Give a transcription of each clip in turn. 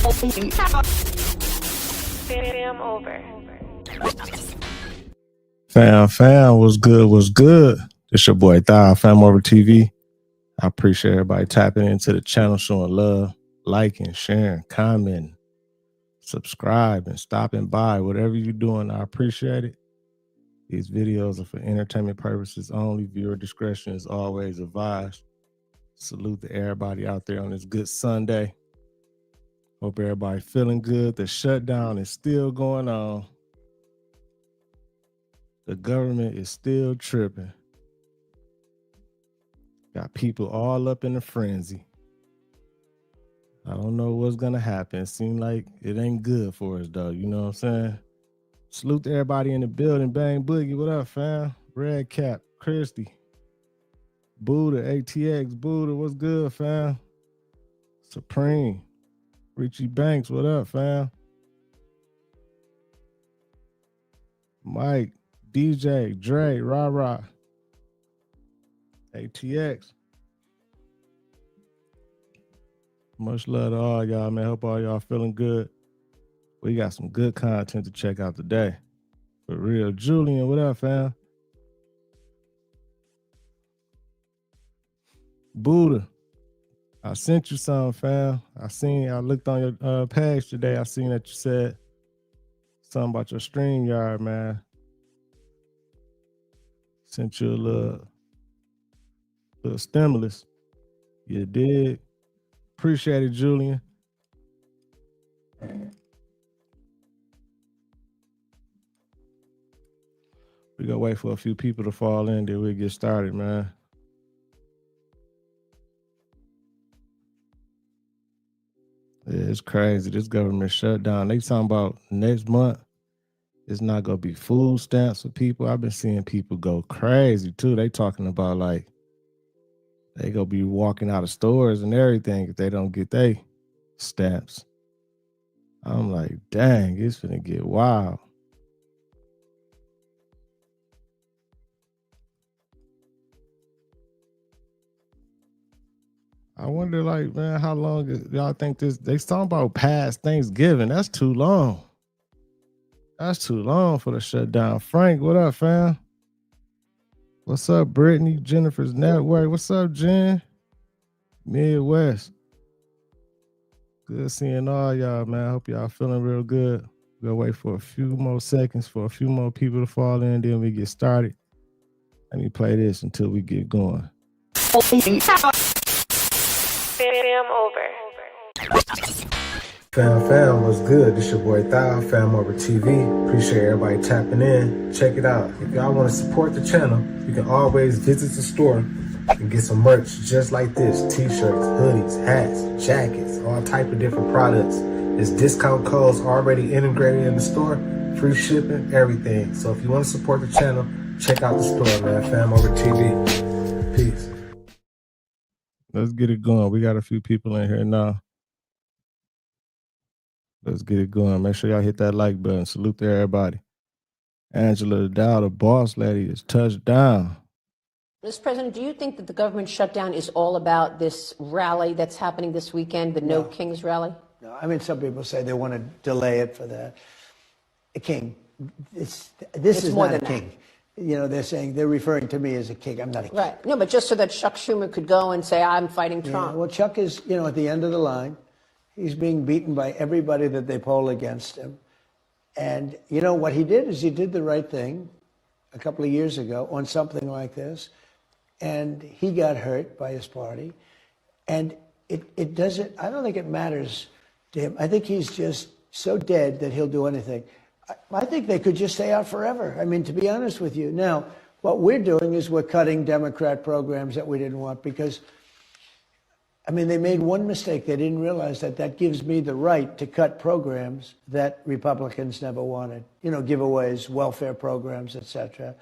Fam, what's good? What's good? It's your boy Thou, FamOverTV. I appreciate everybody tapping into the channel, showing love, liking, sharing, commenting, subscribing, stopping by, whatever you're doing. I appreciate it. These videos are for entertainment purposes only. Viewer discretion is always advised. Salute to everybody out there on this good Sunday. Hope everybody feeling good. The shutdown is still going on. The government is still tripping. Got people all up in a frenzy. I don't know what's going to happen. It seems like it ain't good for us, though. You know what I'm saying? Salute to everybody in the building. Bang Boogie, what up, fam? Red Cap, Christy, Buddha, ATX, Buddha, what's good, fam? Supreme, Richie Banks, what up, fam? Mike, DJ, Dre, Rah, ATX. Much love to all y'all, man. Hope all y'all feeling good. We got some good content to check out today. For real. Julian, what up, fam? Buddha, I sent you some, fam. I looked on your page today. I seen that you said something about your StreamYard, man. Sent you a little stimulus. You did. Appreciate it, Julian. We gonna wait for a few people to fall in, then we'll get started, man. Yeah, it's crazy. This government shutdown. They talking about next month, it's not gonna be food stamps for people. I've been seeing people go crazy too. They talking about like they gonna be walking out of stores and everything if they don't get their stamps. I'm like, dang, it's gonna get wild. I wonder, like, man, how long y'all think this? They talking about past Thanksgiving. That's too long. That's too long for the shutdown. Frank, what up, fam? What's up, Brittany? Jennifer's Network. What's up, Jen? Midwest. Good seeing all y'all, man. I hope y'all feeling real good. We'll wait for a few more seconds for a few more people to fall in, then we get started. Let me play this until we get going. Fam, what's good? This your boy Thou, FamOverTV. Appreciate everybody tapping in. Check it out. If y'all want to support the channel, you can always visit the store and get some merch just like this. T-shirts, hoodies, hats, jackets, all type of different products. There's discount codes already integrated in the store, free shipping, everything. So if you want to support the channel, check out the store, man. FamOverTV. Peace. Let's get it going. We got a few people in here now. Let's get it going. Make sure y'all hit that like button. Salute to everybody. Angela Dow, the boss lady, is touched down. Mr. President, do you think that the government shutdown is all about this rally that's happening this weekend, the No Kings rally? No, I mean, some people say they want to delay it for that. A king. This is more not a than king. You know, they're referring to me as a king. I'm not a king. Right. No, but just so that Chuck Schumer could go and say, I'm fighting Trump. Yeah, well, Chuck is, at the end of the line. He's being beaten by everybody that they poll against him. And, what he did is he did the right thing a couple of years ago on something like this. And he got hurt by his party. And it doesn't, I don't think it matters to him. I think he's just so dead that he'll do anything. I think they could just stay out forever. I mean, to be honest with you. Now, what we're doing is we're cutting Democrat programs that we didn't want because, they made one mistake. They didn't realize that gives me the right to cut programs that Republicans never wanted. Giveaways, welfare programs, etc.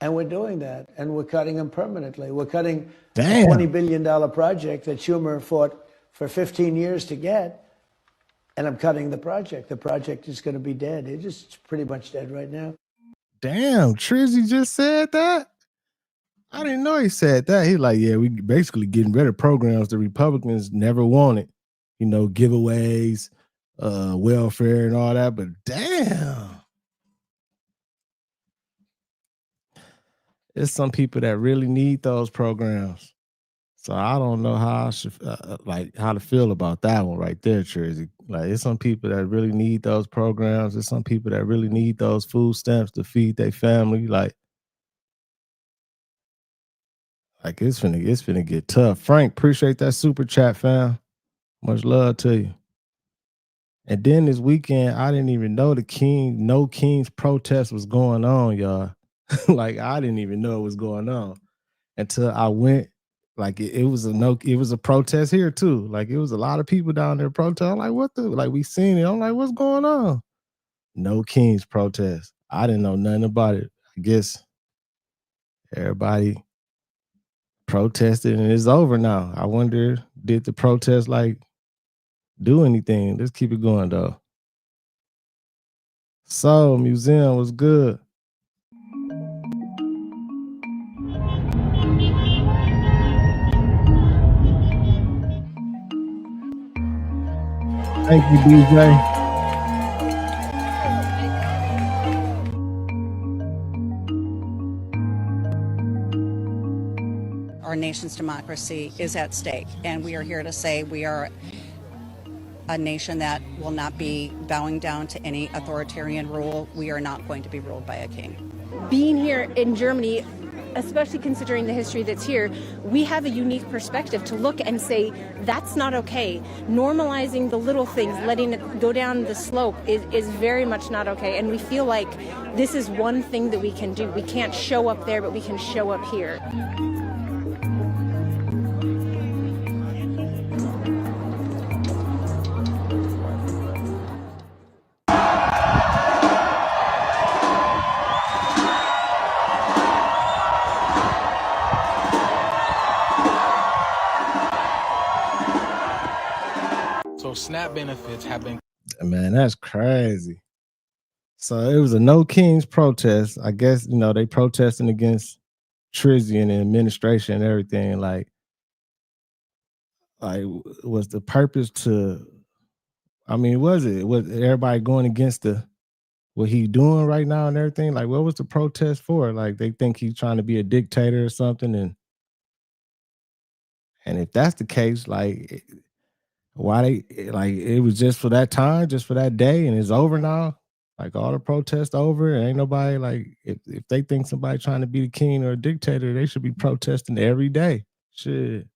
And we're doing that, and we're cutting them permanently. We're cutting a $20 billion project that Schumer fought for 15 years to get, and I'm cutting the project. The project is going to be dead. It's pretty much dead right now. Damn, Trizzy just said that? I didn't know he said that. He's like, yeah, we basically getting rid of programs the Republicans never wanted. Giveaways, welfare and all that, but damn. There's some people that really need those programs. So I don't know how I should like how to feel about that one right there, Trizzy. Like, there's some people that really need those programs. There's some people that really need those food stamps to feed their family. Like it's finna get tough. Frank, appreciate that super chat, fam. Much love to you. And then this weekend, I didn't even know No Kings protest was going on, y'all. Like, I didn't even know it was going on until I went. Like, it was a protest here too. Like, it was a lot of people down there protesting. I'm like, what the? Like, we seen it. I'm like, what's going on? No Kings protest. I didn't know nothing about it. I guess everybody protested and it's over now. I wonder, did the protest like do anything? Let's keep it going though. So, museum was good. Thank you, DJ. Our nation's democracy is at stake, and we are here to say we are a nation that will not be bowing down to any authoritarian rule. We are not going to be ruled by a king. Being here in Germany, especially considering the history that's here, we have a unique perspective to look and say, that's not okay. Normalizing the little things, letting it go down the slope is very much not okay. And we feel like this is one thing that we can do. We can't show up there, but we can show up here. So SNAP benefits have been. Man, that's crazy. So it was a No Kings protest. I guess, they protesting against Trizzy and the administration and everything. Like, was the purpose to, was everybody going against what he doing right now and everything? Like, what was the protest for? Like, they think he's trying to be a dictator or something. And if that's the case, like, why it was just for that time, just for that day, and it's over now? Like, all the protests over, and ain't nobody, like, if they think somebody trying to be the king or a dictator, they should be protesting every day. Shit.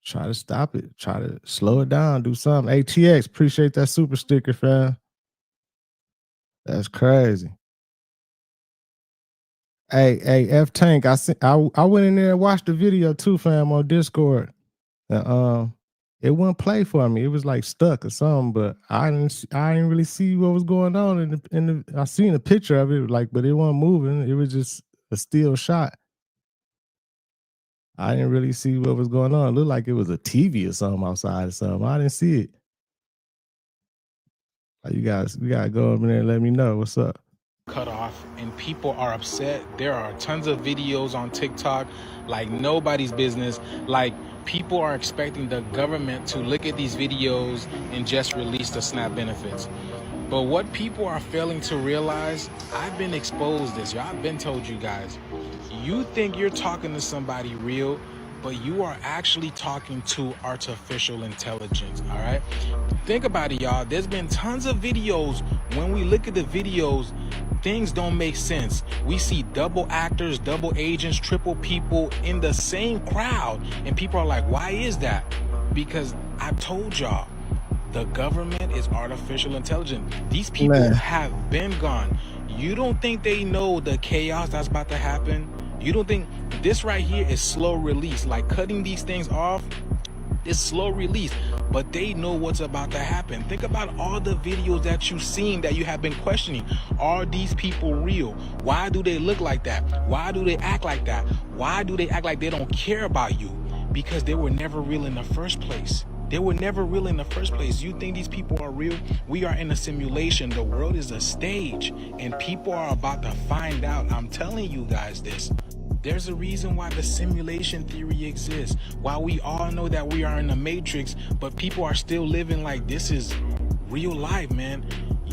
Try to stop it. Try to slow it down. Do something. ATX, appreciate that super sticker, fam. That's crazy. Hey, F Tank, I went in there and watched the video too, fam, on Discord. And it wouldn't play for me. It was like stuck or something, but I didn't really see what was going on I seen a picture of it, like, but it wasn't moving. It was just a still shot. I didn't really see what was going on. It looked like it was a TV or something outside or something. I didn't see it. Like, you gotta go over there and let me know what's up. Cut off, and people are upset. There are tons of videos on TikTok like nobody's business. Like, people are expecting the government to look at these videos and just release the SNAP benefits. But what people are failing to realize, I've been exposed this, y'all. I've been told you guys, you think you're talking to somebody real, but you are actually talking to artificial intelligence, all right? Think about it, y'all. There's been tons of videos. When we look at the videos, things don't make sense. We see double actors, double agents, triple people in the same crowd, and people are like, why is that? Because I told y'all, the government is artificial intelligence. These people have been gone. You don't think they know the chaos that's about to happen? You don't think this right here is slow release? Like, cutting these things off is slow release, but they know what's about to happen. Think about all the videos that you've seen that you have been questioning. Are these people real? Why do they look like that? Why do they act like that? Why do they act like they don't care about you? Because they were never real in the first place. They were never real in the first place. You think these people are real? We are in a simulation. The world is a stage, and people are about to find out. I'm telling you guys this. There's a reason why the simulation theory exists. Why we all know that we are in the matrix, but people are still living like this is real life, man,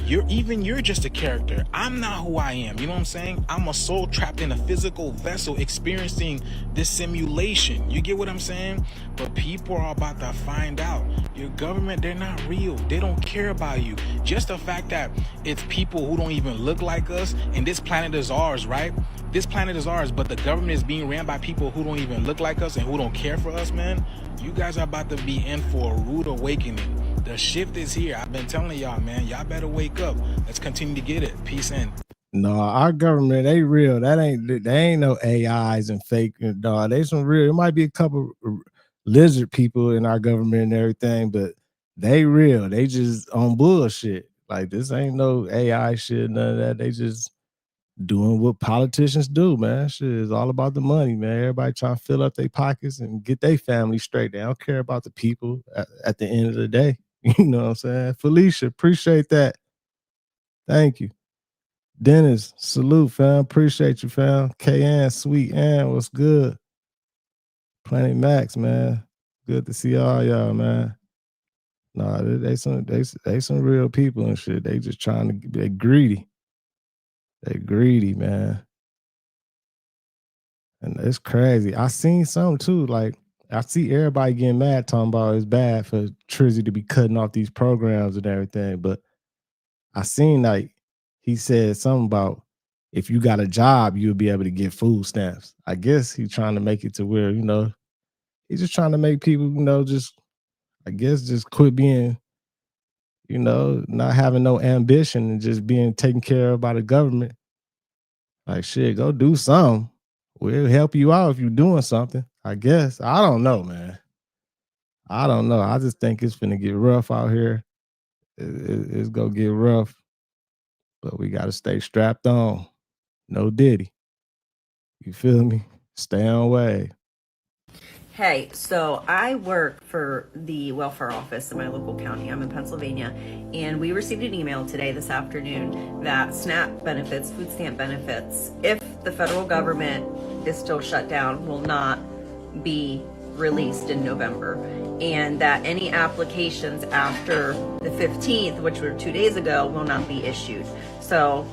you're just a character. I'm not who I am. You know what I'm saying? I'm a soul trapped in a physical vessel experiencing this simulation. You get what I'm saying? But people are about to find out. Your government, they're not real. They don't care about you. Just the fact that it's people who don't even look like us, and this planet is ours, right? This planet is ours, but the government is being ran by people who don't even look like us and who don't care for us, man. You guys are about to be in for a rude awakening. The shift is here. I've been telling y'all, man, y'all better wake up. Let's continue to get it. Peace in. No, our government, they real. They ain't no AIs and fake. No, they some real. It might be a couple lizard people in our government and everything, but they real. They just on bullshit. Like, this ain't no AI shit, none of that. They just doing what politicians do, man. Shit is all about the money, man. Everybody trying to fill up their pockets and get their family straight. They don't care about the people at the end of the day. You know what I'm saying? Felicia, appreciate that. Thank you. Dennis, salute, fam. Appreciate you, fam. KN, Sweet Ann, what's good? Planet Max, man. Good to see all y'all, man. Nah, they some real people and shit. They just trying to, they greedy. They greedy, man. And it's crazy. I seen something too. Like, I see everybody getting mad talking about it's bad for Trizzy to be cutting off these programs and everything. But I seen, like, he said something about if you got a job, you'll be able to get food stamps. I guess he's trying to make it to where, you know, he's just trying to make people, you know, just, I guess, just quit being, you know, not having no ambition and just being taken care of by the government. Like, shit, go do something. We'll help you out if you're doing something, I guess. I don't know, man. I don't know. I just think it's finna get rough out here. It's gonna get rough, but we gotta stay strapped on. No Diddy. You feel me? Stay on way. Hey, so I work for the welfare office in my local county. I'm in Pennsylvania, and we received an email today, this afternoon, that SNAP benefits, food stamp benefits, if the federal government is still shut down, will not be released in November, and that any applications after the 15th, which were 2 days ago, will not be issued. So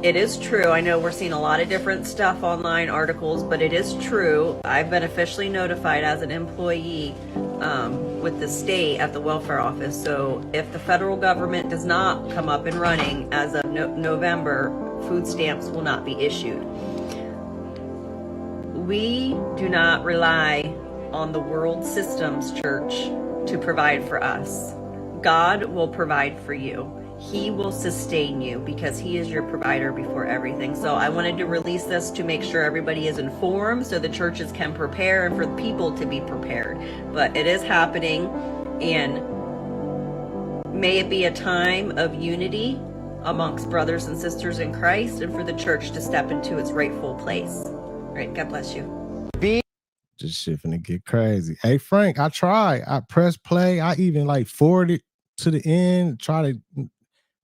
it is true. I know we're seeing a lot of different stuff online, articles, but it is true. I've been officially notified as an employee with the state at the welfare office. So if the federal government does not come up and running as of November, food stamps will not be issued. We do not rely on the world systems, church, to provide for us. God will provide for you. He will sustain you because he is your provider before everything. So I wanted to release this to make sure everybody is informed so the churches can prepare and for the people to be prepared. But it is happening, and may it be a time of unity amongst brothers and sisters in Christ and for the church to step into its rightful place. All right, God bless you. Just shit finna get crazy. Hey, Frank, I tried. I pressed play. I even like forwarded to the end, try to,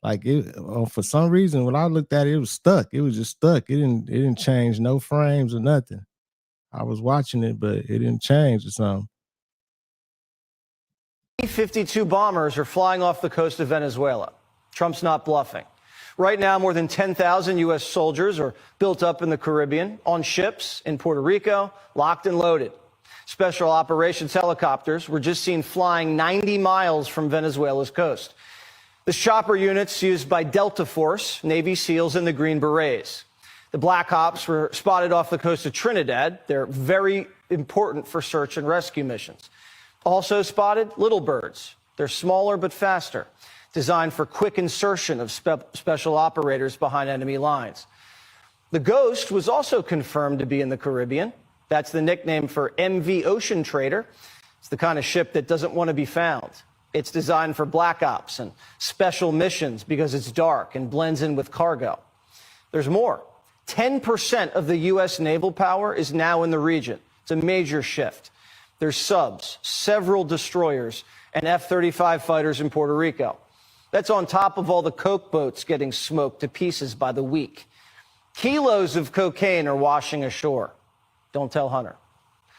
like, it for some reason when I looked at it, it was stuck. It was just stuck. It didn't change no frames or nothing. I was watching it, but it didn't change or something. B-52 bombers are flying off the coast of Venezuela. Trump's not bluffing. Right now, more than 10,000 U.S. soldiers are built up in the Caribbean, on ships in Puerto Rico, locked and loaded. Special operations helicopters were just seen flying 90 miles from Venezuela's coast. The chopper units used by Delta Force, Navy SEALs, and the Green Berets. The Black Ops were spotted off the coast of Trinidad. They're very important for search and rescue missions. Also spotted little birds. They're smaller but faster, designed for quick insertion of special operators behind enemy lines. The Ghost was also confirmed to be in the Caribbean. That's the nickname for MV Ocean Trader. It's the kind of ship that doesn't want to be found. It's designed for black ops and special missions because it's dark and blends in with cargo. There's more. 10% of the U.S. naval power is now in the region. It's a major shift. There's subs, several destroyers, and F-35 fighters in Puerto Rico. That's on top of all the coke boats getting smoked to pieces by the week. Kilos of cocaine are washing ashore. Don't tell Hunter.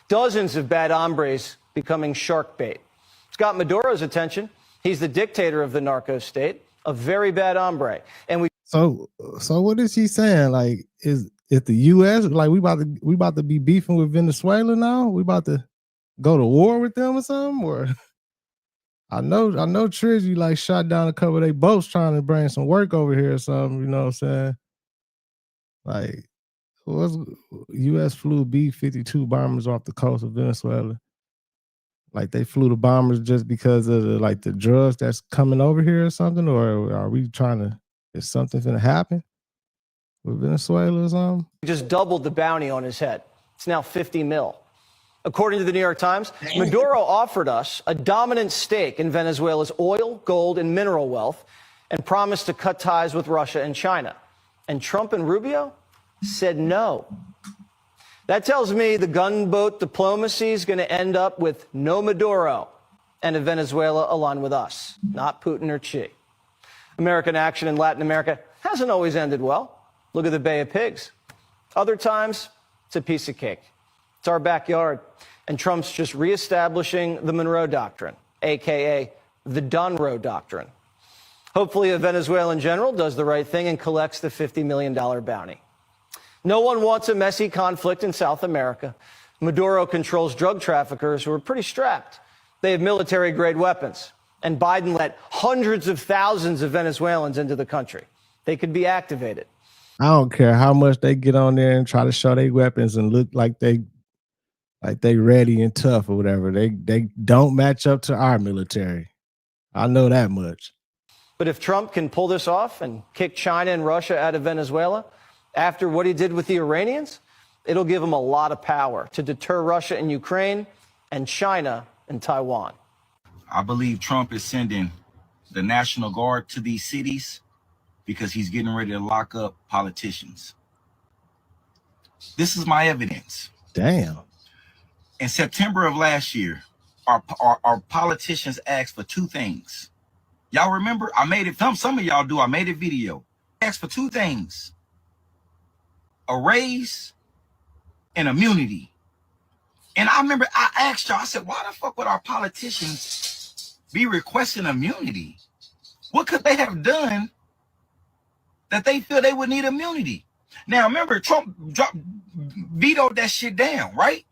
Dozens of bad hombres becoming shark bait. It's got Maduro's attention. He's the dictator of the narco state, a very bad hombre. And So what is he saying? Like, is the U.S. like we about to be beefing with Venezuela now? We about to go to war with them or something? Or I know Trizzy like shot down a couple of their boats trying to bring some work over here or something. You know what I'm saying? Like, was U.S. flew B-52 bombers off the coast of Venezuela? Like they flew the bombers just because of the drugs that's coming over here or something? Or are we trying to? Is something going to happen with Venezuela or something? just doubled the bounty on his head. It's now 50 mil. According to the New York Times, Maduro offered us a dominant stake in Venezuela's oil, gold, and mineral wealth and promised to cut ties with Russia and China. And Trump and Rubio said no. That tells me the gunboat diplomacy is going to end up with no Maduro and a Venezuela aligned with us, not Putin or Xi. American action in Latin America hasn't always ended well. Look at the Bay of Pigs. Other times, it's a piece of cake. It's our backyard. And Trump's just reestablishing the Monroe Doctrine, a.k.a. the Donroe Doctrine. Hopefully, a Venezuelan general does the right thing and collects the $50 million bounty. No one wants a messy conflict in South America. Maduro controls drug traffickers who are pretty strapped. They have military-grade weapons. And Biden let hundreds of thousands of Venezuelans into the country. They could be activated. I don't care how much they get on there and try to show their weapons and look like they ready and tough or whatever. They don't match up to our military. I know that much. But if Trump can pull this off and kick China and Russia out of Venezuela after what he did with the Iranians, it'll give him a lot of power to deter Russia and Ukraine and China and Taiwan. I believe Trump is sending the National Guard to these cities because he's getting ready to lock up politicians. This is my evidence. Damn. In September of last year, our politicians asked for two things. Y'all remember? I made it. Some of y'all do. I made a video. Asked for two things: a raise and immunity. And I remember I asked y'all, I said, why the fuck would our politicians be requesting immunity? What could they have done that they feel they would need immunity? Now, remember, Trump vetoed that shit down, right?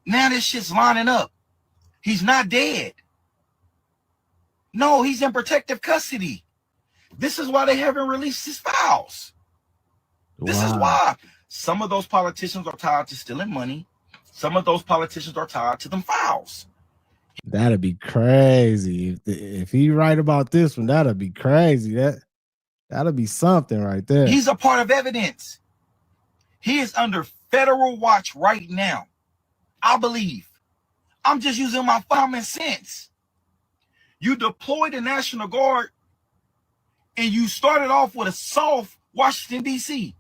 Now this shit's lining up. He's not dead. No, he's in protective custody. This is why they haven't released his files. This is why some of those politicians are tied to stealing money. Some of those politicians are tied to them files. That'd be crazy. If he right about this one, that'd be crazy. That'll be something right there. He's a part of evidence. He is under federal watch right now. I believe. I'm just using my common sense. You deploy the National Guard and you started off with a soft Washington, D.C.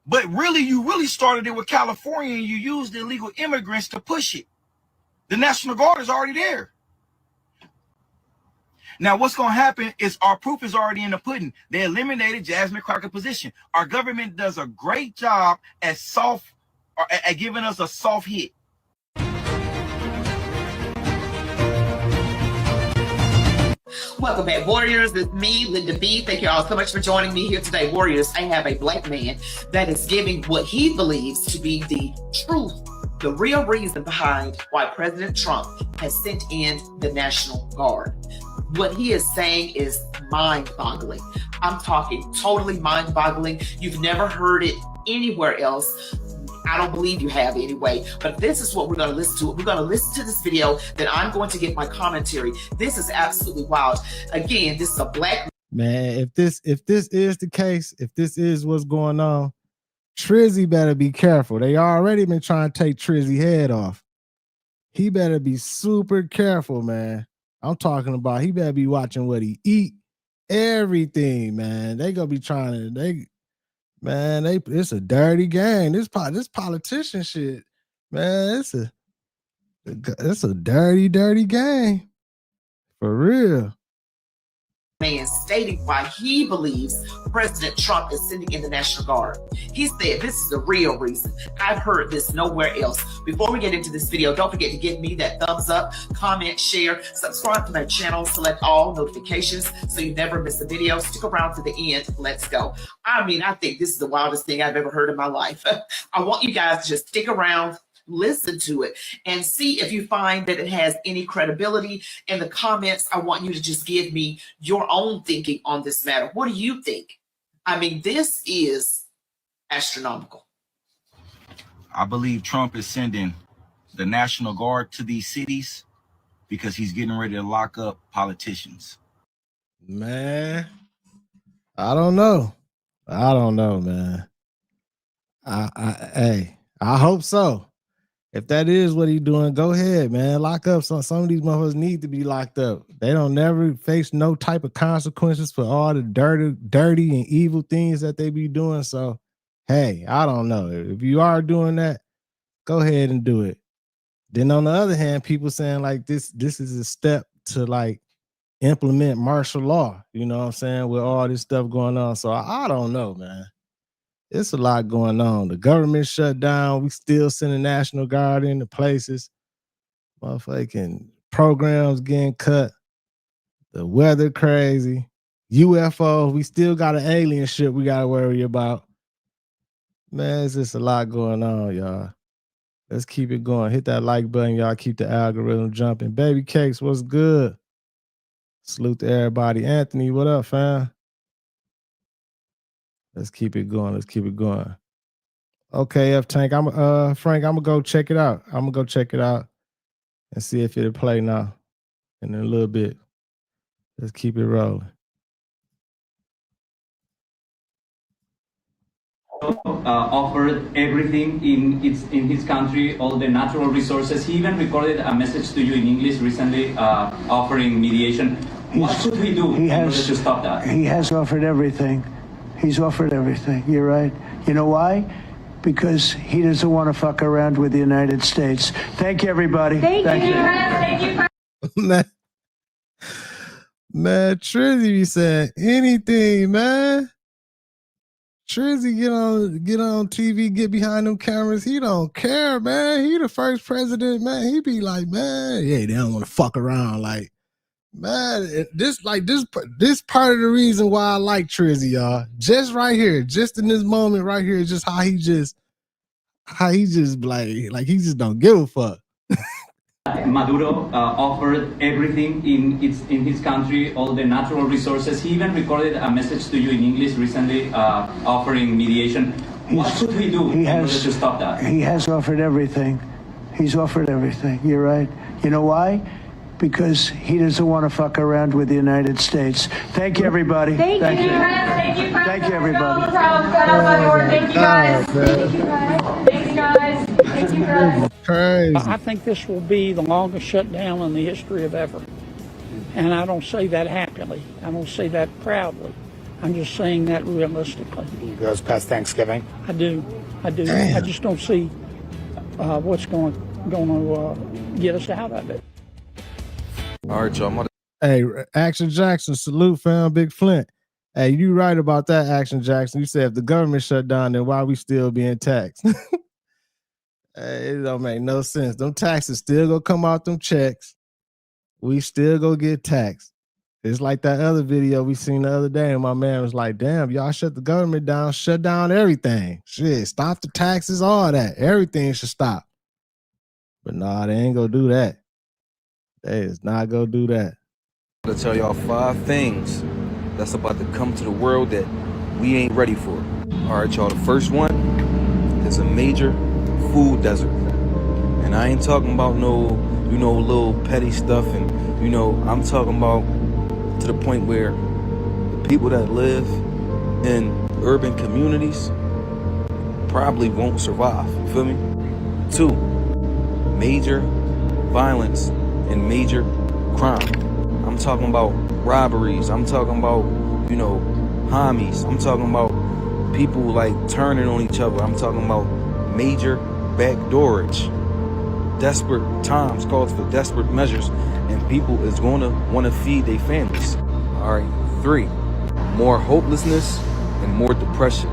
But really, you really started it with California and you used illegal immigrants to push it. The National Guard is already there. Now, what's going to happen is our proof is already in the pudding. They eliminated Jasmine Crockett's position. Our government does a great job at giving us a soft hit. Welcome back, Warriors. It's me, Linda B. Thank you all so much for joining me here today. Warriors, I have a black man that is giving what he believes to be the truth, the real reason behind why President Trump has sent in the National Guard. What he is saying is mind-boggling. I'm talking totally mind-boggling. You've never heard it anywhere else. I don't believe you have anyway, but this is what we're going to listen to. We're going to listen to this video, then I'm going to get my commentary. This is absolutely wild. Again, this is a black man. If this is the case, if this is what's going on, Trizzy better be careful. They already been trying to take Trizzy head off. He better be super careful, man. I'm talking about he better be watching what he eat, everything, man. They gonna be trying to it's a dirty game. This politician shit, man. It's a dirty game for real. man stating why he believes President Trump is sending in the National Guard. He said this is the real reason. I've heard this nowhere else. Before we get into this video, don't forget to give me that thumbs up, comment, share, subscribe to my channel, select all notifications so you never miss a video. Stick around to the end. Let's go. I mean, I think this is the wildest thing I've ever heard in my life. I want you guys to just stick around, listen to it, and see if you find that it has any credibility. In the comments, I want you to just give me your own thinking on this matter. What do you think? I mean, this is astronomical. I believe Trump is sending the National Guard to these cities because he's getting ready to lock up politicians. Man, I don't know. I don't know, man. Hey, I hope so. If that is what he's doing, go ahead, man. Lock up. Some of these motherfuckers need to be locked up. They don't never face no type of consequences for all the dirty and evil things that they be doing. So, hey, I don't know. If you are doing that, go ahead and do it. Then on the other hand, people saying like this is a step to like implement martial law. You know what I'm saying? With all this stuff going on. So I don't know, man. It's a lot going on. The government shut down. We still sending National Guard into places. Motherfucking programs getting cut. The weather crazy. UFO. We still got an alien ship we got to worry about. Man, it's just a lot going on, y'all. Let's keep it going. Hit that like button, y'all. Keep the algorithm jumping. Baby Cakes, what's good? Salute to everybody. Anthony, what up, fam? Let's keep it going. Let's keep it going. Okay, F-Tank. Frank, I'm gonna go check it out. I'm gonna go check it out and see if it'll play now. And in a little bit. Let's keep it rolling. Offered everything in his country, all the natural resources. He even recorded a message to you in English recently, offering mediation. What should we do in order to stop that? He has offered everything. He's offered everything. You're right. You know why? Because he doesn't want to fuck around with the United States. Thank you, everybody. Thank you. Man, Trizzy be saying anything, man. Trizzy get on TV, get behind them cameras. He don't care, man. He the first president, man. He be like, man, yeah, they don't want to fuck around. Like, man, this part of the reason why I like Trizzy, y'all. Just right here, just in this moment right here, just how he just like he just don't give a fuck. Maduro offered everything in his country, all the natural resources. He even recorded a message to you in English recently, offering mediation. What should we do in order to stop that? He has offered everything. He's offered everything. You're right. You know why? Because he doesn't want to fuck around with the United States. Thank you, everybody. Thank you. Thank you, everybody. Thank you, guys. Thank you, guys. Thank you, guys. Thank you, guys. Crazy. I think this will be the longest shutdown in the history of ever. And I don't say that happily. I don't say that proudly. I'm just saying that realistically. It goes past Thanksgiving? I do. Damn. I just don't see what's going to get us out of it. All right, y'all. Hey, Action Jackson, salute, fam. Big Flint. Hey, you right about that, Action Jackson. You said if the government shut down, then why we still being taxed? Hey, it don't make no sense. Them taxes still gonna come out them checks. We still go get taxed. It's like that other video we seen the other day, and my man was like, damn, y'all shut the government down, shut down everything. Shit, stop the taxes, all that. Everything should stop. But nah, they ain't gonna do that. They is not gonna do that. I'm gonna tell y'all 5 things that's about to come to the world that we ain't ready for. All right, y'all. The first one is a major food desert. And I ain't talking about no, little petty stuff. And, I'm talking about to the point where the people that live in urban communities probably won't survive. You feel me? 2, major violence and major crime. I'm talking about robberies. I'm talking about, homies. I'm talking about people like turning on each other. I'm talking about major backdoorage. Desperate times calls for desperate measures, and people is going to want to feed their families. All right. 3, more hopelessness and more depression.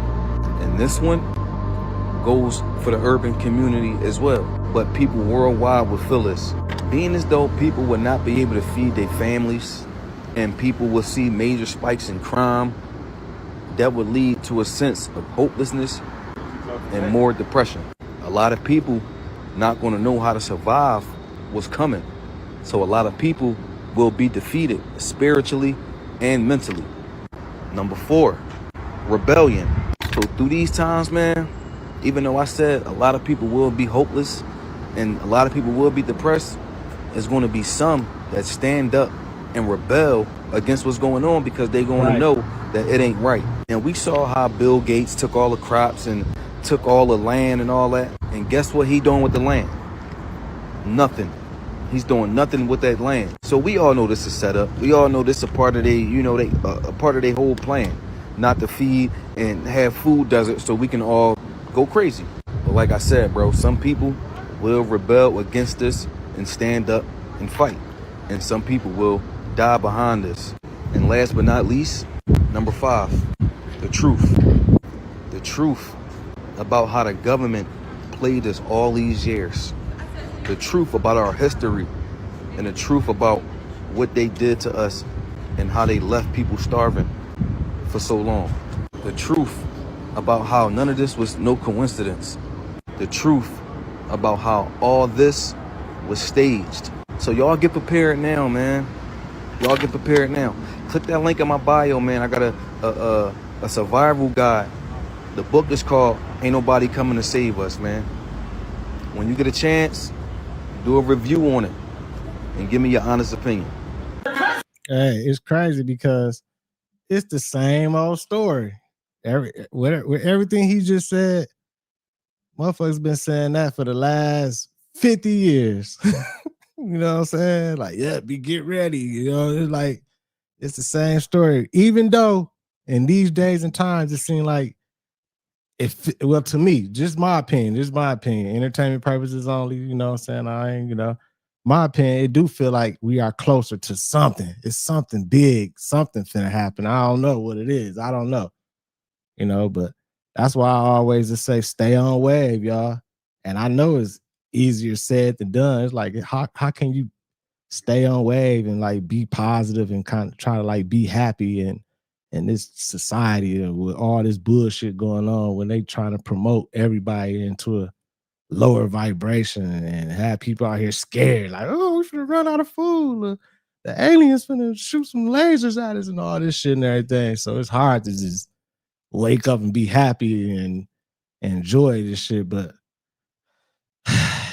And this one goes for the urban community as well. But people worldwide will feel this. Being as though people would not be able to feed their families and people will see major spikes in crime, that would lead to a sense of hopelessness and more depression. A lot of people not going to know how to survive what's coming. So a lot of people will be defeated spiritually and mentally. Number 4, rebellion. So through these times, man, even though I said a lot of people will be hopeless and a lot of people will be depressed, there's going to be some that stand up and rebel against what's going on because they're going to know that it ain't right. And we saw how Bill Gates took all the crops and took all the land and all that. And guess what he doing with the land? Nothing. He's doing nothing with that land. So we all know this is set up. We all know this is a part of a part of their whole plan, not to feed and have food deserts so we can all go crazy. But like I said, bro, some people will rebel against this and stand up and fight. And some people will die behind this. And last but not least, number 5, the truth. The truth about how the government played us all these years. The truth about our history and the truth about what they did to us and how they left people starving for so long. The truth about how none of this was no coincidence. The truth about how all this was staged. So y'all get prepared now, man. Y'all get prepared now. Click that link in my bio, man. I got a survival guide. The book is called Ain't Nobody Coming to Save Us, man. When you get a chance, do a review on it and give me your honest opinion. Hey, it's crazy because it's the same old story. With everything he just said, motherfuckers been saying that for the last 50 years. You know what I'm saying? Like, yeah, get ready. You know, it's like, it's the same story. Even though in these days and times, it seems like, well, to me, just my opinion, entertainment purposes only, you know what I'm saying? My opinion, it do feel like we are closer to something. It's something big, something finna happen. I don't know what it is. I don't know, but that's why I always just say, stay on wave, y'all. And I know it's easier said than done. It's like, how can you stay on wave and like be positive and kind of try to like be happy in this society and with all this bullshit going on when they trying to promote everybody into a lower vibration and have people out here scared like, oh, we should run out of food. The aliens finna shoot some lasers at us and all this shit and everything. So it's hard to just wake up and be happy and enjoy this shit, but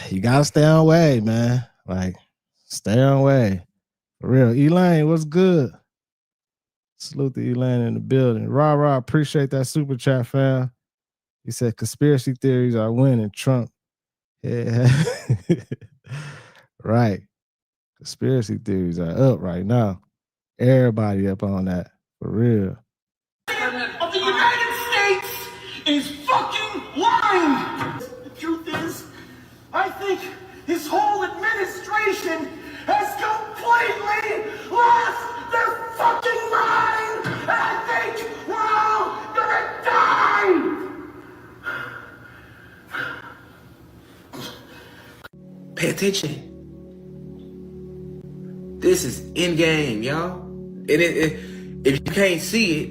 you gotta stay on way, man. Like, stay on way. For real. Elaine, what's good? Salute to Elaine in the building. Rah, appreciate that super chat, fam. He said conspiracy theories are winning. Trump. Yeah. Right. Conspiracy theories are up right now. Everybody up on that. For real. Of the United States is fucking lying. The truth is, I think his whole administration has completely lost their fucking mind, and I think we're all gonna die. Pay attention. This is in game, y'all. And if you can't see it,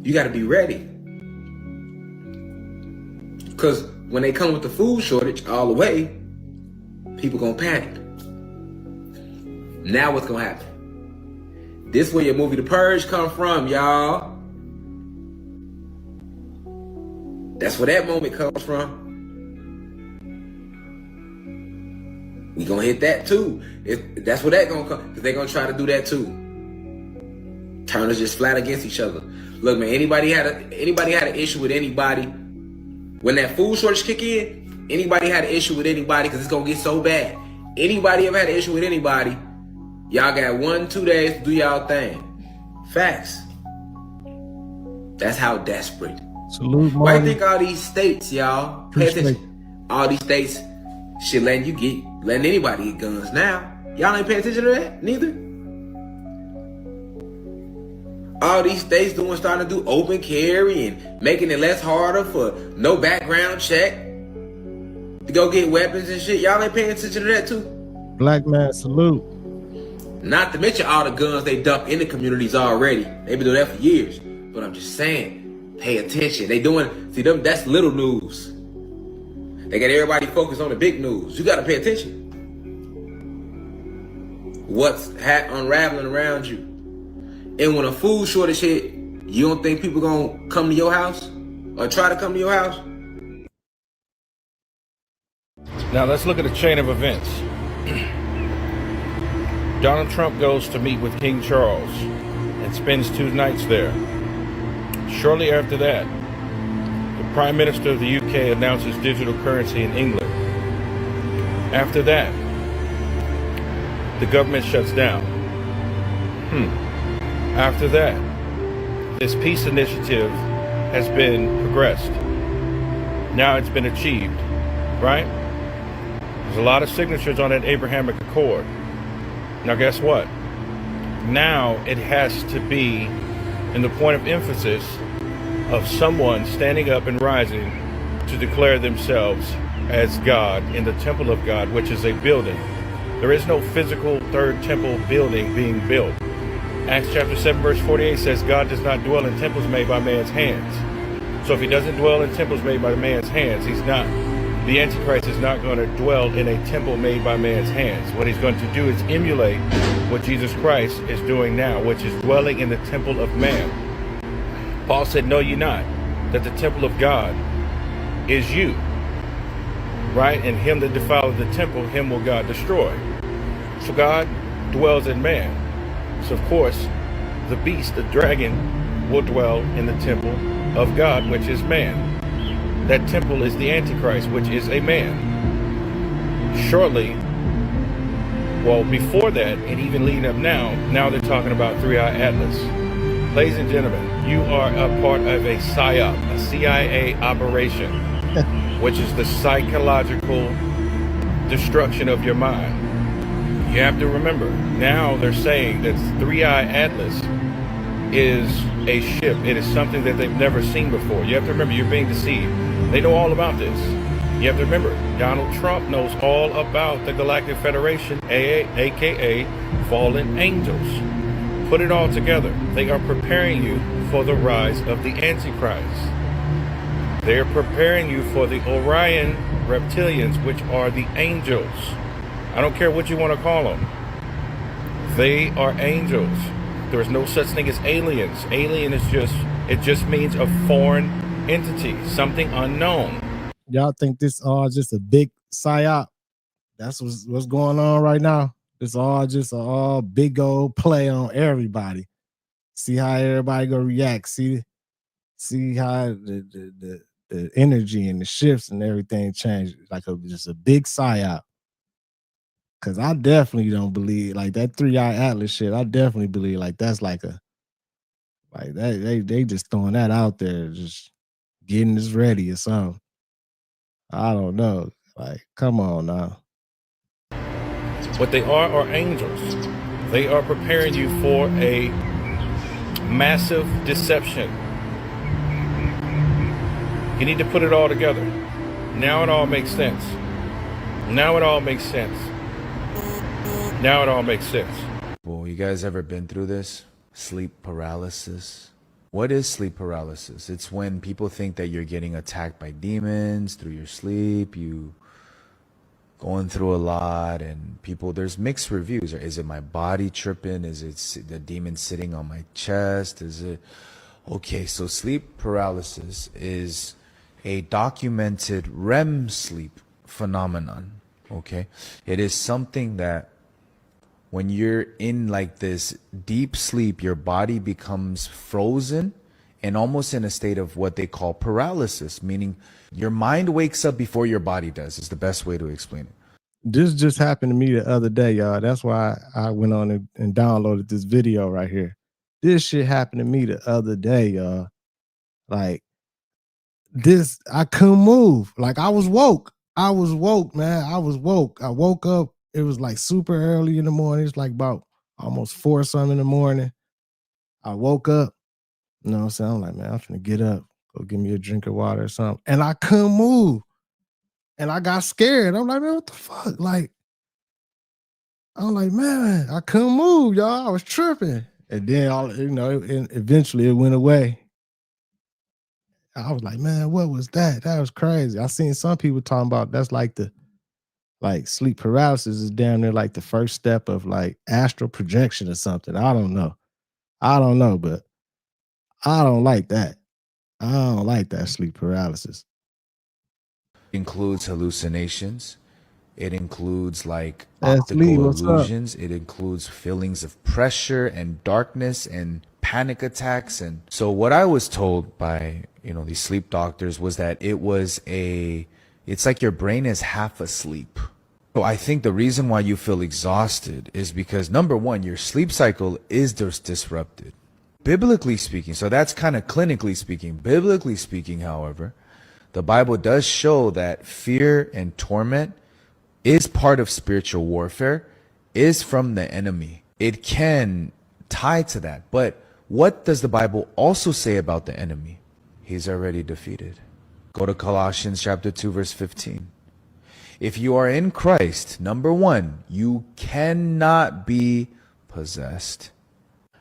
you got to be ready. Because when they come with the food shortage all the way, people gonna panic. Now what's gonna happen? This where your movie The Purge come from, y'all. That's where that moment comes from. We gonna hit that too. That's where that gonna come. Because they're gonna try to do that too. Turn us just flat against each other. Look, man, anybody had an issue with anybody when that food shortage kick in? Anybody had an issue with anybody because it's gonna get so bad. Anybody ever had an issue with anybody? Y'all got 1-2 days to do y'all thing. Facts. That's how desperate. Salute, why you think all these states, y'all? Pay attention. All these states shit letting anybody get guns now. Y'all ain't paying attention to that, neither. All these states starting to do open carry and making it less harder for no background check to go get weapons and shit. Y'all ain't paying attention to that too. Black man salute. Not to mention all the guns they dump in the communities already. They've been doing that for years. But I'm just saying, pay attention. They doing, see them, that's little news. They got everybody focused on the big news. You gotta pay attention. What's unraveling around you. And when a food shortage hit, you don't think people gonna come to your house or try to come to your house? Now let's look at a chain of events. Donald Trump goes to meet with King Charles and spends 2 nights there. Shortly after that, the Prime Minister of the UK announces digital currency in England. After that, the government shuts down. After that, this peace initiative has been progressed. Now it's been achieved, right? There's a lot of signatures on that Abrahamic Accord. Now guess what? Now it has to be in the point of emphasis of someone standing up and rising to declare themselves as God in the temple of God, which is a building. There is no physical third temple building being built. Acts chapter 7 verse 48 says God does not dwell in temples made by man's hands. So if he doesn't dwell in temples made by man's hands, the Antichrist is not going to dwell in a temple made by man's hands. What he's going to do is emulate what Jesus Christ is doing now, which is dwelling in the temple of man. Paul said, know ye not that the temple of God is you, right? And him that defileth the temple, him will God destroy. So God dwells in man. So of course, the beast, the dragon, will dwell in the temple of God, which is man. That temple is the Antichrist, which is a man. Shortly, well, before that, and even leading up now they're talking about 3-Eye Atlas. Ladies and gentlemen, you are a part of a PSYOP, a CIA operation, which is the psychological destruction of your mind. You have to remember, now they're saying that 3-Eye Atlas is a ship. It is something that they've never seen before. You have to remember, you're being deceived. They know all about this. You have to remember, Donald Trump knows all about the Galactic Federation, aka fallen angels. Put it all together. They are preparing you for the rise of the Antichrist. They are preparing you for the Orion reptilians, which are the angels. I don't care what you want to call them. They are angels. There is no such thing as aliens. Alien is just means a foreign entity, something unknown. Y'all think this all just a big psyop? That's what's going on right now. It's all just all big old play on everybody. See how everybody gonna react. See how the energy and the shifts and everything change, like just a big psyop. Cause I definitely don't believe like that 3-Eye Atlas shit. I definitely believe like that's like that. They just throwing that out there, just getting us ready or something. I don't know. Like, come on now. What they are angels. They are preparing you for a massive deception. You need to put it all together. Now it all makes sense. Now it all makes sense. Now it all makes sense. Well, you guys ever been through this? Sleep paralysis? What is sleep paralysis? It's when people think that you're getting attacked by demons through your sleep, you going through a lot, and people, there's mixed reviews. Is it my body tripping? Is it the demon sitting on my chest? Is it... Okay, so sleep paralysis is a documented REM sleep phenomenon, okay? It is something that when you're in like this deep sleep, your body becomes frozen and almost in a state of what they call paralysis, meaning your mind wakes up before your body does, is the best way to explain it. This just happened to me the other day, y'all. That's why I went on and downloaded this video right here. This shit happened to me the other day, y'all. Like, this, I couldn't move. Like, I was woke. I was woke, man. I was woke. I woke up it was like super early in the morning. It's like about almost 4 something in the morning. I woke up, you know what I'm saying? I'm like, man, I'm finna get up, go get me a drink of water or something. And I couldn't move. And I got scared. I'm like, man, what the fuck? Like, I'm like, man, I couldn't move, y'all. I was tripping. And then eventually it went away. I was like, man, what was that? That was crazy. I seen some people talking about that's like sleep paralysis is down there like the first step of like astral projection or something. I don't know, but I don't like that. I don't like that sleep paralysis. Includes hallucinations. It includes like That's Lee, optical what's up? illusions. It includes feelings of pressure and darkness and panic attacks. And so what I was told by, these sleep doctors was that it's like your brain is half asleep. So I think the reason why you feel exhausted is because, number one, your sleep cycle is disrupted. Biblically speaking, so that's kind of clinically speaking. Biblically speaking, however, the Bible does show that fear and torment is part of spiritual warfare, is from the enemy. It can tie to that. But what does the Bible also say about the enemy? He's already defeated. Go to Colossians chapter 2, verse 15. If you are in Christ, number one, you cannot be possessed.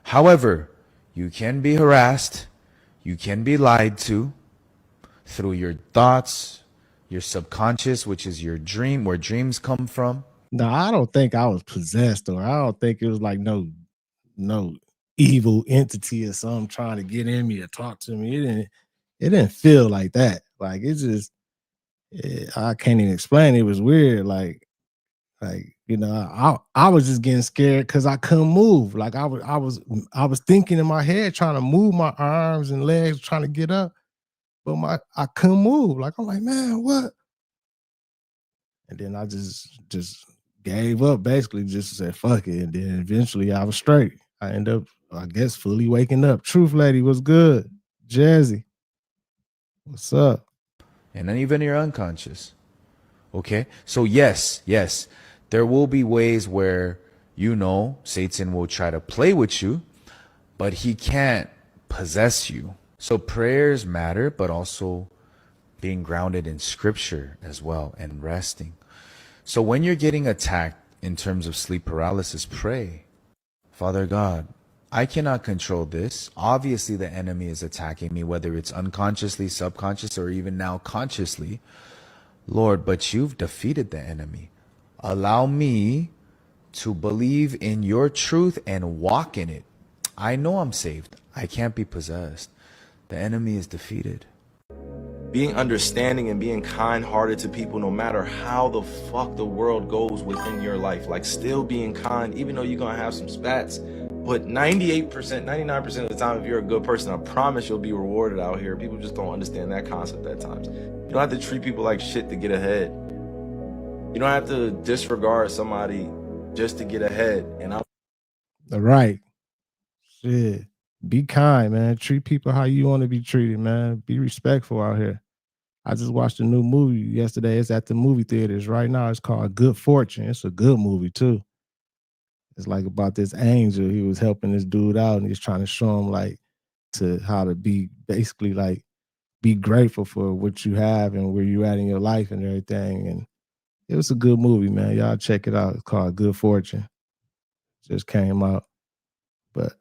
However, you can be harassed. You can be lied to through your thoughts, your subconscious, which is your dream, where dreams come from. No, I don't think I was possessed, or I don't think it was like no evil entity or something trying to get in me or talk to me. It didn't feel like that. Like it just, I can't even explain. It was weird. Like I was just getting scared because I couldn't move. Like I was thinking in my head, trying to move my arms and legs, trying to get up, but I couldn't move. Like I'm like, man, what? And then I just gave up, basically just said, fuck it. And then eventually I was straight. I ended up, I guess, fully waking up. Truth Lady, what's good? Jazzy, what's up? And then even your unconscious. Okay? So yes, there will be ways where, Satan will try to play with you, but he can't possess you. So prayers matter, but also being grounded in scripture as well and resting. So when you're getting attacked in terms of sleep paralysis, pray. Father God, I cannot control this. Obviously, the enemy is attacking me, whether it's unconsciously, subconscious, or even now consciously. Lord, but you've defeated the enemy. Allow me to believe in your truth and walk in it. I know I'm saved. I can't be possessed. The enemy is defeated. Being understanding and being kind-hearted to people, no matter how the fuck the world goes within your life. Like, still being kind, even though you're gonna have some spats. But 98%, 99% of the time, if you're a good person, I promise you'll be rewarded out here. People just don't understand that concept at times. You don't have to treat people like shit to get ahead. You don't have to disregard somebody just to get ahead. And I'm Right. Shit. Be kind, man. Treat people how you want to be treated, man. Be respectful out here. I just watched a new movie yesterday. It's at the movie theaters right now. It's called Good Fortune. It's a good movie too. It's like about this angel. He was helping this dude out, and he's trying to show him like to how to be basically like be grateful for what you have and where you at in your life and everything. And it was a good movie, man. Y'all check it out. It's called Good Fortune. Just came out. But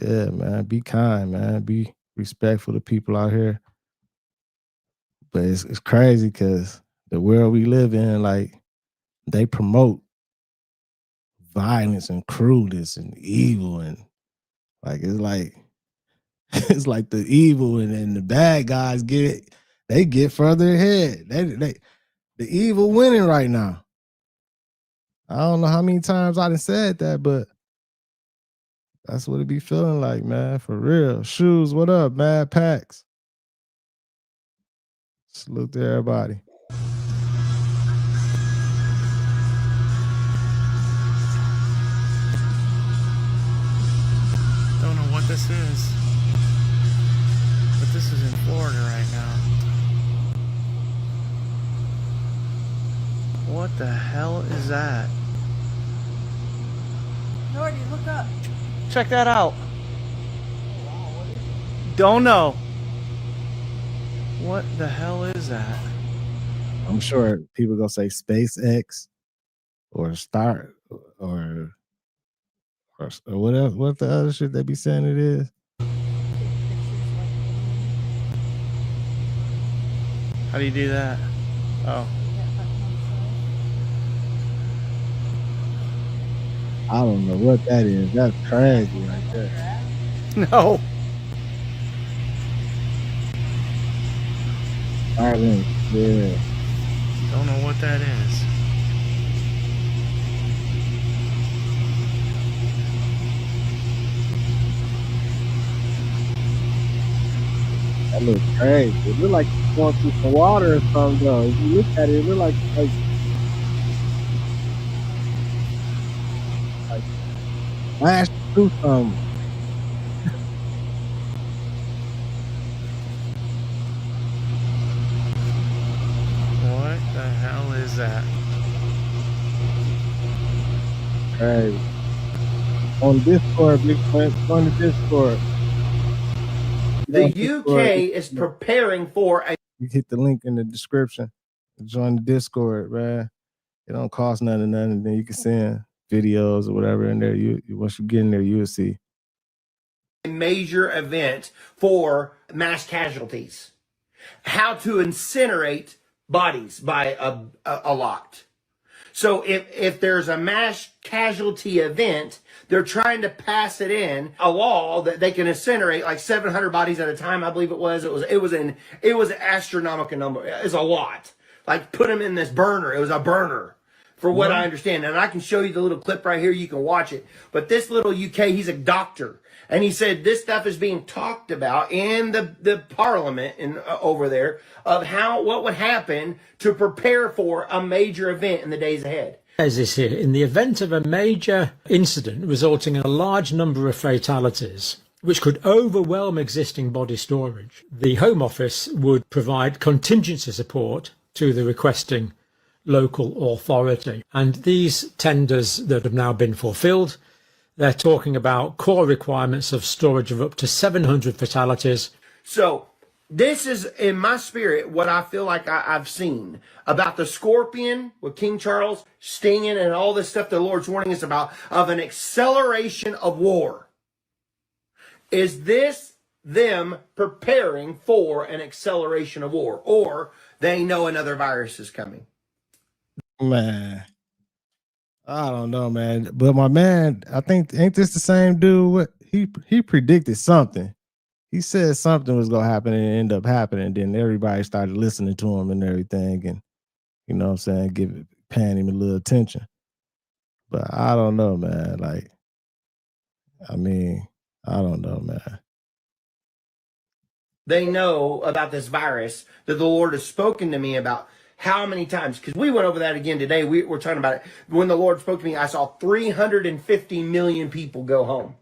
yeah, man, be kind, man. Be respectful to people out here. But it's crazy because the world we live in, like, they promote violence and cruelness and evil, and like it's like the evil and the bad guys get further ahead. The evil winning right now. I don't know how many times I done said that, but that's what it be feeling like, man. For real. Shoes, what up, Mad Packs? Salute to everybody. Don't know what this is, but this is in Florida right now. What the hell is that? Nordy, look up. Check that out. Don't know. What the hell is that? I'm sure people gonna say SpaceX or Star or what else? What the other shit they be saying it is? How do you do that? Oh. I don't know what that is. That's crazy right there. No. Starlink, yeah. Don't know what that is. That looks crazy. It look like it's going through some water or something though. If you look at it, it look like flash through something. What the hell is that? Crazy. On Discord, big friend, on the Discord. The UK is preparing for a. You hit the link in the description. Join the Discord, man. It don't cost nothing. Then you can send videos or whatever in there. You once you get in there, you'll see. Major event for mass casualties. How to incinerate bodies by a lot. So if there's a mass casualty event, they're trying to pass it in a law that they can incinerate like 700 bodies at a time. I believe it was an astronomical number. It's a lot. Like put them in this burner. It was a burner. For what I understand. And I can show you the little clip right here. You can watch it. But this little UK, he's a doctor. And he said this stuff is being talked about in the parliament over there of what would happen to prepare for a major event in the days ahead. Says this here, in the event of a major incident resulting in a large number of fatalities, which could overwhelm existing body storage, the Home Office would provide contingency support to the requesting local authority. And these tenders that have now been fulfilled, they're talking about core requirements of storage of up to 700 fatalities. So this is, in my spirit, what I feel like I've seen about the scorpion with King Charles stinging and all this stuff the Lord's warning us about, of an acceleration of war. Is this them preparing for an acceleration of war? Or they know another virus is coming? Man, I don't know, man. But my man, I think ain't this the same dude? What he predicted something. He said something was gonna happen and it ended up happening. Then everybody started listening to him and everything, and you know what I'm saying, paying him a little attention. But I don't know, man. Like, I mean, I don't know, man. They know about this virus that the Lord has spoken to me about. How many times? Because we went over that again today. We're talking about it. When the Lord spoke to me, I saw 350 million people go home.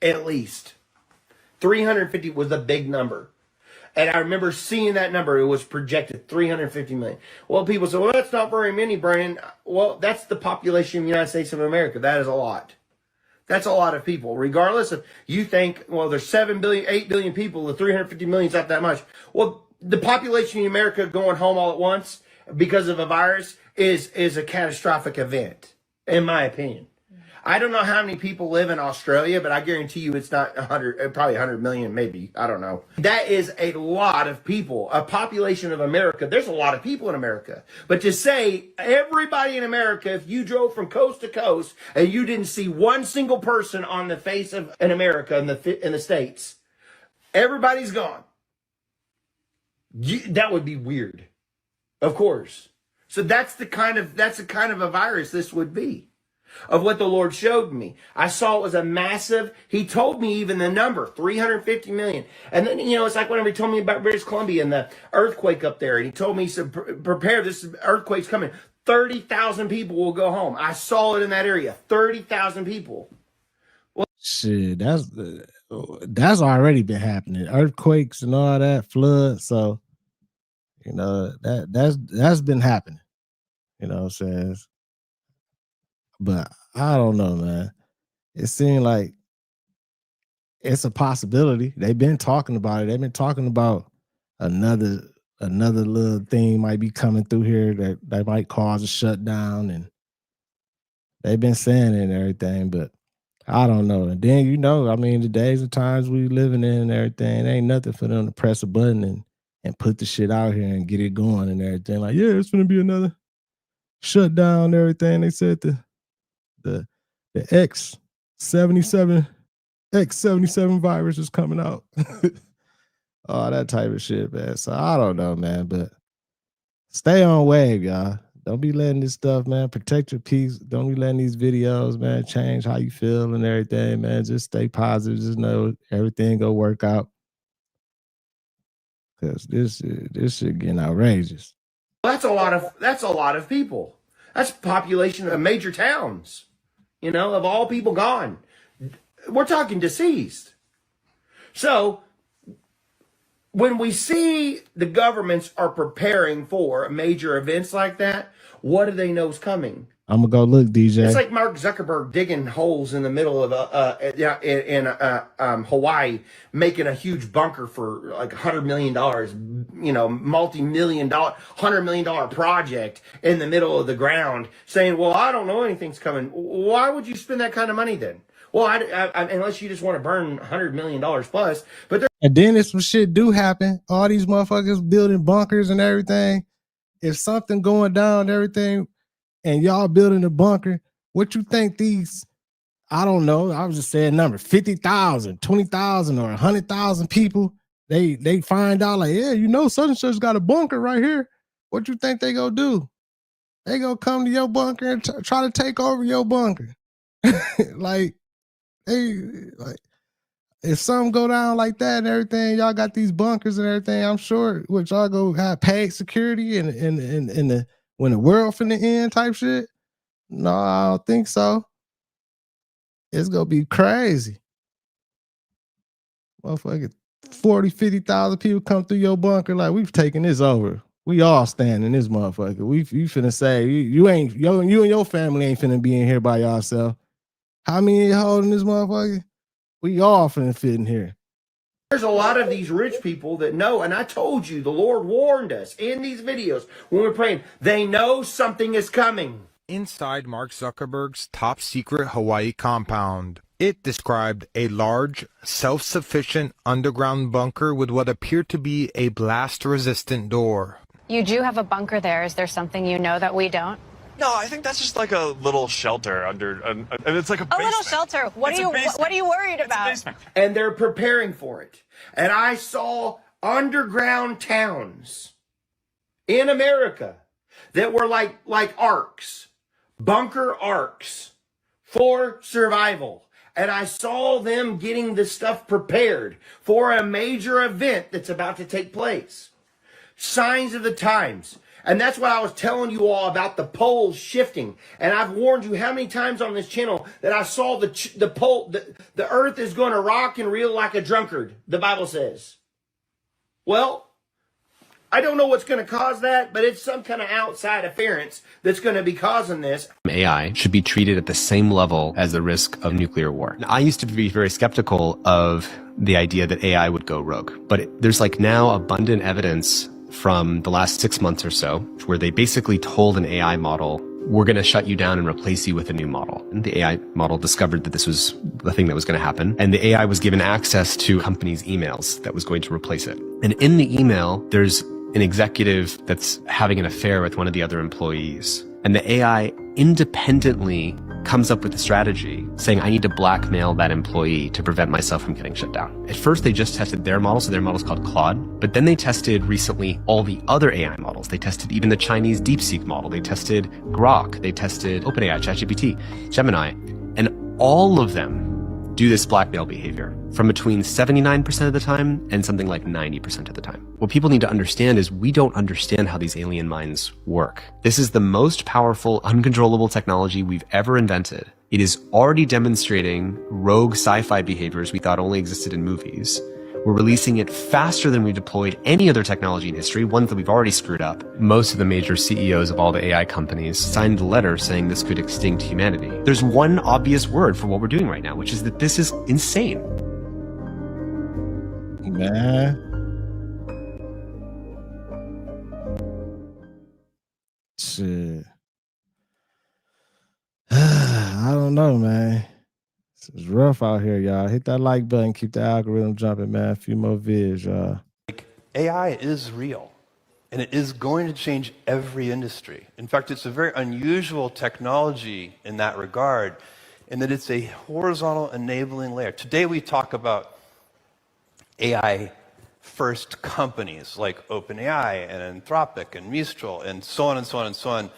At least. 350 was a big number. And I remember seeing that number. It was projected 350 million. Well, people say, well, that's not very many, Brian. Well, that's the population of the United States of America. That is a lot. That's a lot of people. Regardless of you think, well, there's 7 billion, 8 billion people. The 350 million is not that much. Well, the population in America going home all at once because of a virus is a catastrophic event, in my opinion. I don't know how many people live in Australia, but I guarantee you it's not 100, probably 100 million, maybe. I don't know. That is a lot of people. A population of America. There's a lot of people in America. But to say everybody in America, if you drove from coast to coast and you didn't see one single person on the face of in America, in the States, everybody's gone. That would be weird. Of course. So that's the kind of a virus this would be. Of what the Lord showed me. I saw it was a massive, he told me even the number, 350 million. And then, you know, it's like whenever he told me about British Columbia and the earthquake up there. And he told me, he said, prepare, this earthquake's coming. 30,000 people will go home. I saw it in that area, 30,000 people. Well, shit, that's already been happening. Earthquakes and all that, floods. So, you know, that's been happening. You know what I'm saying? But I don't know, man. it seemed like it's a possibility. They've been talking about it. They've been talking about another little thing might be coming through here that might cause a shutdown, and they've been saying it and everything, but I don't know. And then, you know, I mean, the days and times we living in and everything, it ain't nothing for them to press a button and put the shit out here and get it going and everything. Like, yeah, it's gonna be another shutdown and everything. They said the X77 virus is coming out. All that type of shit, man. So I don't know, man, but stay on wave, y'all. Don't be letting this stuff, man. Protect your peace. Don't be letting these videos, man, change how you feel and everything, man. Just stay positive. Just know everything gonna work out. Cause this shit getting outrageous. That's a lot of people. That's population of major towns. You know, of all people gone. We're talking deceased. So when we see the governments are preparing for major events like that, what do they know is coming? I'm gonna go look, DJ. It's like Mark Zuckerberg digging holes in the middle of Hawaii, making a huge bunker for like $100 million, you know, multi-million-dollar, $100 million project in the middle of the ground, saying, "Well, I don't know anything's coming." Why would you spend that kind of money then? Well, unless you just want to burn $100 million plus. But and then if some shit do happen, all these motherfuckers building bunkers and everything. If something going down and everything, and y'all building a bunker, what you think these, I don't know, I was just saying number, 50,000, 20,000 or 100,000 people, they find out like, yeah, you know, such and such got a bunker right here. What you think they gonna do? They gonna come to your bunker and try to take over your bunker. Like, if something go down like that and everything, y'all got these bunkers and everything, I'm sure which y'all go have paid security and the when the world finna end type shit. No, I don't think so. It's gonna be crazy. Motherfucker, 40, 50,000 people come through your bunker like we've taken this over. We all stand in this motherfucker. You finna say you and your family ain't finna be in here by yourself. How many holding this motherfucker? We all finna fit in here. there's a lot of these rich people that know, and I told you, the Lord warned us in these videos when we're praying, they know something is coming. Inside Mark Zuckerberg's top secret Hawaii compound, it described a large, self-sufficient underground bunker with what appeared to be a blast-resistant door. You do have a bunker there. Is there something you know that we don't? No, I think that's just like a little shelter under, and it's like a basement. A little shelter. What are you worried about? And they're preparing for it. And I saw underground towns in America that were like arks, bunker arks for survival. And I saw them getting this stuff prepared for a major event that's about to take place. Signs of the times. And that's what I was telling you all about the poles shifting. And I've warned you how many times on this channel that I saw the earth is going to rock and reel like a drunkard, the Bible says. Well, I don't know what's going to cause that, but it's some kind of outside interference that's going to be causing this. AI should be treated at the same level as the risk of nuclear war. I used to be very skeptical of the idea that AI would go rogue, but there's like now abundant evidence from the last 6 months or so, where they basically told an AI model, we're going to shut you down and replace you with a new model. And the AI model discovered that this was the thing that was going to happen. And the AI was given access to companies' emails that was going to replace it. And in the email, there's an executive that's having an affair with one of the other employees. And the AI independently comes up with a strategy saying, I need to blackmail that employee to prevent myself from getting shut down. At first, they just tested their model, so their model's called Claude. But then they tested recently all the other AI models. They tested even the Chinese DeepSeek model. They tested Grok. They tested OpenAI, ChatGPT, Gemini. And all of them do this blackmail behavior from between 79% of the time and something like 90% of the time. What people need to understand is we don't understand how these alien minds work. This is the most powerful, uncontrollable technology we've ever invented. It is already demonstrating rogue sci-fi behaviors we thought only existed in movies. We're releasing it faster than we deployed any other technology in history, ones that we've already screwed up. Most of the major CEOs of all the AI companies signed a letter saying this could extinct humanity. There's one obvious word for what we're doing right now, which is that this is insane. Man. Shit. I don't know, man. It's rough out here, y'all. Hit that like button. Keep the algorithm jumping, man. A few more vids, y'all. AI is real, and it is going to change every industry. In fact, it's a very unusual technology in that regard, in that it's a horizontal enabling layer. Today we talk about AI first companies like OpenAI and Anthropic and Mistral and so on and so on and so on.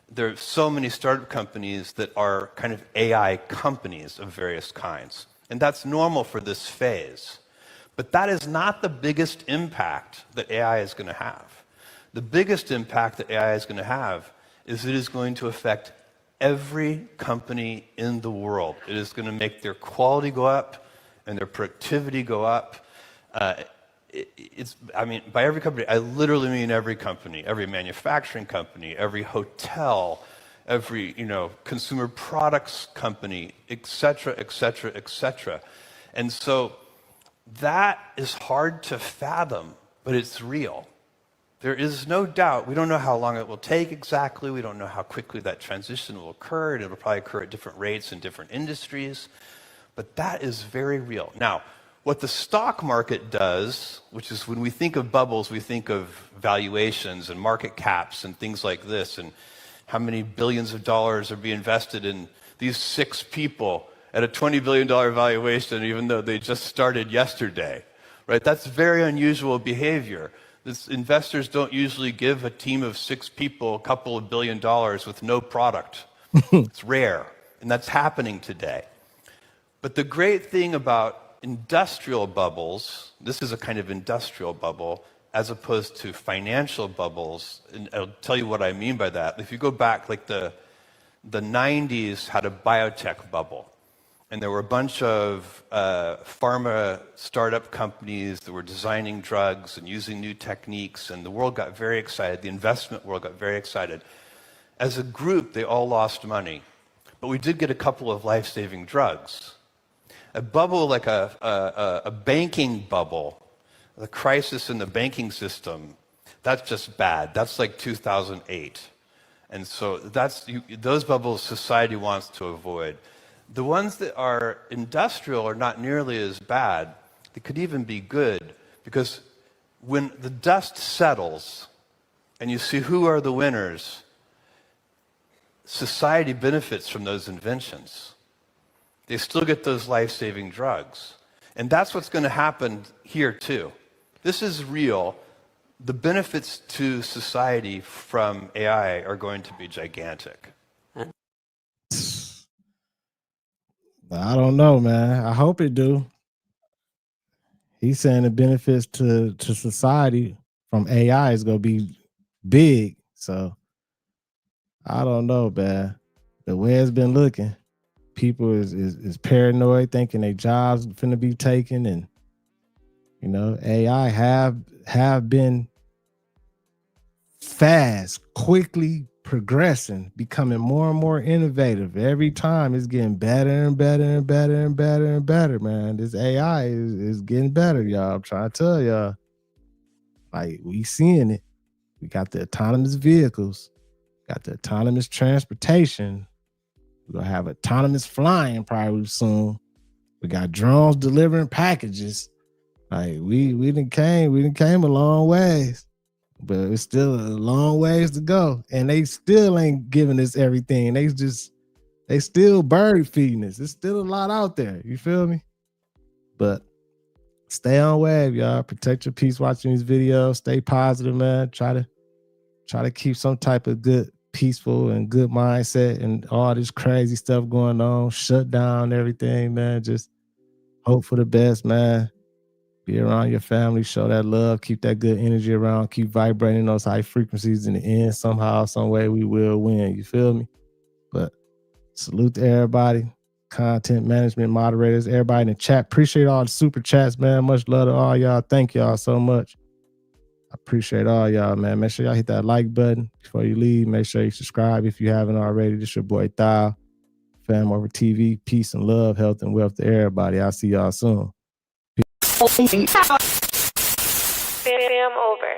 There are so many startup companies that are kind of AI companies of various kinds. And that's normal for this phase. But that is not the biggest impact that AI is going to have. The biggest impact that AI is going to have is it is going to affect every company in the world. It is going to make their quality go up and their productivity go up. I mean, by every company, I literally mean every company, every manufacturing company, every hotel, every, consumer products company, et cetera, et cetera, et cetera. And so that is hard to fathom, but it's real. There is no doubt. We don't know how long it will take exactly. We don't know how quickly that transition will occur. And it'll probably occur at different rates in different industries. But that is very real. Now, what the stock market does, which is when we think of bubbles, we think of valuations and market caps and things like this, and how many billions of dollars are being invested in these 6 people at a $20 billion valuation, even though they just started yesterday, right? That's very unusual behavior. Investors don't usually give a team of 6 people a couple of $1 billion with no product. It's rare, and that's happening today. But the great thing about industrial bubbles, this is a kind of industrial bubble, as opposed to financial bubbles, and I'll tell you what I mean by that. If you go back, like the 90s had a biotech bubble, and there were a bunch of pharma startup companies that were designing drugs and using new techniques, and the world got very excited. The investment world got very excited. As a group, they all lost money, but we did get a couple of life-saving drugs. A bubble like a banking bubble, the crisis in the banking system, that's just bad. That's like 2008. And so those bubbles society wants to avoid. The ones that are industrial are not nearly as bad. They could even be good, because when the dust settles and you see who are the winners, society benefits from those inventions. They still get those life-saving drugs. And that's what's going to happen here too. This is real. The benefits to society from AI are going to be gigantic. I don't know, man. I hope it do. He's saying the benefits to society from AI is going to be big. So I don't know, man. The way it's been looking, people is paranoid, thinking their jobs finna be taken, and AI have been fast, quickly progressing, becoming more and more innovative. Every time it's getting better and better and better and better and better, man. This AI is getting better, y'all. I'm trying to tell y'all. Like, we seeing it. We got the autonomous vehicles, got the autonomous transportation. We're gonna have autonomous flying probably soon. We got drones delivering packages. Like, we done came a long ways, but it's still a long ways to go. And they still ain't giving us everything. They still bird feeding us. There's still a lot out there. You feel me? But stay on wave, y'all. Protect your peace watching these videos. Stay positive, man. Try to keep some type of good, peaceful and good mindset, and all this crazy stuff going on, shut down everything, man. Just hope for the best, man. Be around your family, show that love, keep that good energy around, keep vibrating those high frequencies. In the end, somehow, some way, we will win. You feel me? But salute to everybody. content management moderators, everybody in the chat. Appreciate all the super chats, man. Much love to all y'all. Thank y'all so much. I appreciate all y'all, man. Make sure y'all hit that like button before you leave. Make sure you subscribe if you haven't already. This your boy Thao, FamOverTV. Peace and love, health and wealth to everybody. I'll see y'all soon. Fam over.